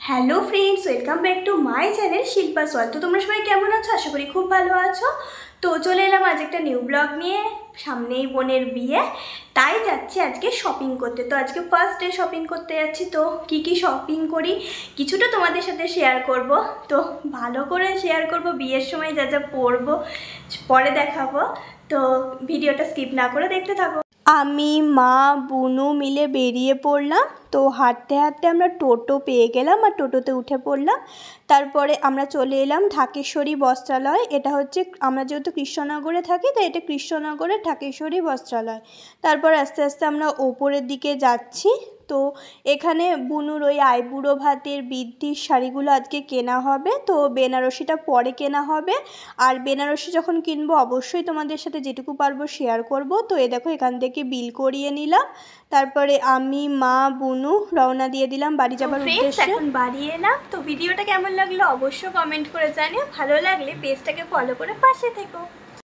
Hello friends, welcome back to my channel Shilpa সোয়াল। তো তোমরা সবাই কেমন আছো? আশা করি খুব ভালো আছো। তো চলে এলাম আজ একটা নিউ ব্লগ নিয়ে। সামনেই বোনের বিয়ে, তাই যাচ্ছি আজকে শপিং করতে। তো আজকে ফার্স্ট ডে শপিং করতে যাচ্ছি। তো কি শপিং করি কিছুটা তোমাদের সাথে শেয়ার করব। তো ভালো করে শেয়ার করব, বিয়ের সময় যা যা পরবো পরে দেখাবো। তো ভিডিওটা স্কিপ না করে দেখতে থাকো। আমি, মা, বুনু মিলে বেরিয়ে পড়লাম। তো হাঁটতে হাঁটতে আমরা টোটো পেয়ে গেলাম আর টোটোতে উঠে পড়লাম। তারপরে আমরা চলে এলাম ঢাকেশ্বরী বস্ত্রালয়। এটা হচ্ছে, আমরা যেহেতু কৃষ্ণনগরে থাকি তাই এটা কৃষ্ণনগরের ঢাকেশ্বরী বস্ত্রালয়। তারপর আস্তে আস্তে আমরা ওপরের দিকে যাচ্ছি। তো এখানে বুনুর ওই আইবুড়ো ভাতের বৃদ্ধির শাড়িগুলো আজকে কেনা হবে। তো বেনারসিটা পরে কেনা হবে। আর বেনারসি যখন কিনবো অবশ্যই তোমাদের সাথে যেটুকু পারবো শেয়ার করব। তো এ দেখো, এখান থেকে বিল করিয়ে নিলাম। তারপরে আমি, মা, বুনু রওনা দিয়ে দিলাম বাড়ি যাবার উদ্দেশ্যে। এখন বাড়ি এলাম। তো ভিডিওটা কেমন লাগলো অবশ্যই কমেন্ট করে জানিও। ভালো লাগলে পেজটাকে ফলো করে পাশে থেকো।